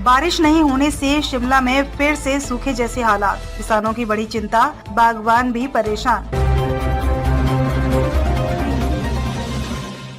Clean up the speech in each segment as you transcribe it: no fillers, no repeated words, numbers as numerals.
बारिश नहीं होने से शिमला में फिर से सूखे जैसे हालात, किसानों की बड़ी चिंता, बागवान भी परेशान।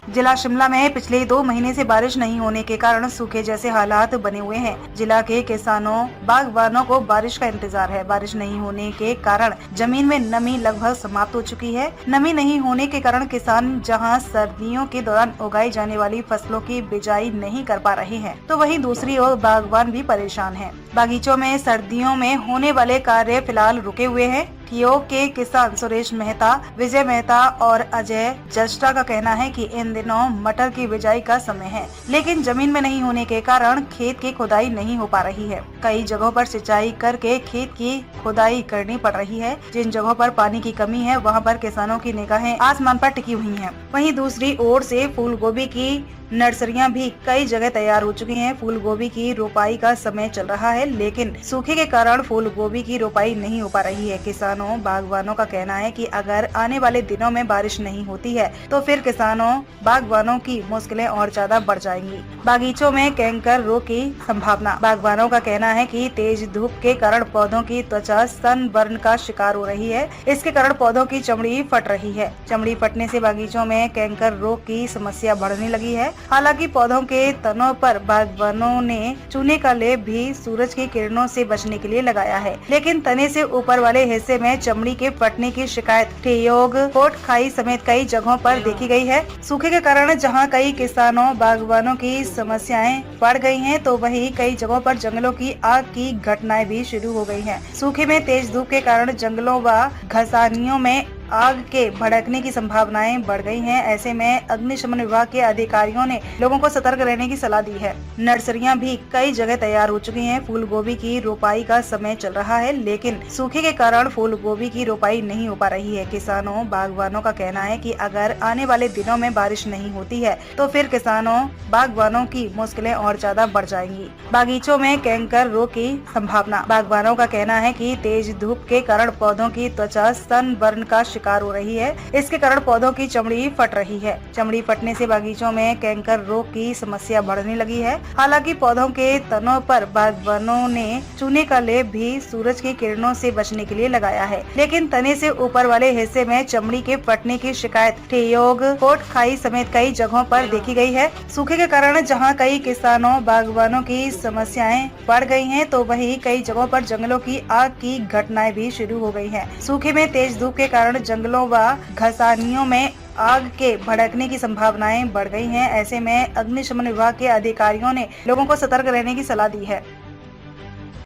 जिला शिमला में पिछले 2 महीने से बारिश नहीं होने के कारण सूखे जैसे हालात बने हुए हैं। जिला के किसानों बागवानों को बारिश का इंतजार है। बारिश नहीं होने के कारण जमीन में नमी लगभग समाप्त हो चुकी है। नमी नहीं होने के कारण किसान जहां सर्दियों के दौरान उगाई जाने वाली फसलों की बिजाई नहीं कर पा रहे हैं, तो वहीं दूसरी ओर बागवान भी परेशान हैं। बागीचों में सर्दियों में होने वाले कार्य फिलहाल रुके हुए हैं। ठियोग के किसान सुरेश मेहता, विजय मेहता और अजय जस्टा का कहना है कि इन दिनों मटर की बिजाई का समय है, लेकिन जमीन में नहीं होने के कारण खेत की खुदाई नहीं हो पा रही है। कई जगहों पर सिंचाई करके खेत की खुदाई करनी पड़ रही है। जिन जगहों पर पानी की कमी है, वहां पर किसानों की निगाहें आसमान पर टिकी हुई हैं। वहीं दूसरी ओर से फूल गोभी की नर्सरियां भी कई जगह तैयार हो चुकी हैं। फूल गोभी की रोपाई का समय चल रहा है, लेकिन सूखे के कारण फूल गोभी की रोपाई नहीं हो पा रही है। किसानों बागवानों का कहना है कि अगर आने वाले दिनों में बारिश नहीं होती है, तो फिर किसानों बागवानों की मुश्किलें और ज्यादा बढ़ जाएंगी। बागीचों में कैंकर रोग की संभावना। बागवानों का कहना है कि तेज धूप के कारण पौधों की त्वचा सनबर्न का शिकार हो रही है। इसके कारण पौधों की चमड़ी फट रही है। चमड़ी फटने से बागीचों में कैंकर रोग की समस्या बढ़ने लगी है। हालांकि पौधों के तनों पर बागवानों ने चूने का लेप भी सूरज की किरणों से बचने के लिए लगाया है, लेकिन तने से ऊपर वाले हिस्से में चमड़ी के फटने की शिकायत ठियोग, कोट खाई समेत कई जगहों पर देखी गई है। सूखे के कारण जहां कई किसानों बागवानों की समस्याएं बढ़ गई हैं, तो वहीं कई जगहों पर जंगलों की आग की घटनाएं भी शुरू हो गई हैं। सूखे में तेज धूप के कारण जंगलों व घसानियों में आग के भड़कने की संभावनाएं बढ़ गई हैं। ऐसे में अग्निशमन विभाग के अधिकारियों ने लोगों को सतर्क रहने की सलाह दी है। नर्सरियां भी कई जगह तैयार हो चुकी हैं। फूल गोभी की रोपाई का समय चल रहा है, लेकिन सूखे के कारण फूल गोभी की रोपाई नहीं हो पा रही है। किसानों बागवानों का कहना है कि अगर आने वाले दिनों में बारिश नहीं होती है, तो फिर किसानों बागवानों की मुश्किलें और ज्यादा बढ़ जाएंगी। बागीचों में कैंकर रोग की संभावना। बागवानों का कहना है कि तेज धूप के कारण पौधों की त्वचा सनबर्न का शिकार हो रही है। इसके कारण पौधों की चमड़ी फट रही है। चमड़ी फटने से बागीचों में कैंकर रोग की समस्या बढ़ने लगी है। हालांकि पौधों के तनों पर बागवानों ने चूने का लेप भी सूरज की किरणों से बचने के लिए लगाया है, लेकिन तने से ऊपर वाले हिस्से में चमड़ी के फटने की शिकायत ठियोग, कोट खाई समेत कई जगहों पर देखी गई है। सूखे के कारण जहां कई किसानों बागवानों की समस्याएं बढ़ गई हैं, तो वहीं कई जगहों पर जंगलों की आग की घटनाएं भी शुरू हो गई हैं। सूखे में तेज धूप के कारण जंगलों व घसानियों में आग के भड़कने की संभावनाएं बढ़ गई हैं। ऐसे में अग्निशमन विभाग के अधिकारियों ने लोगों को सतर्क रहने की सलाह दी है।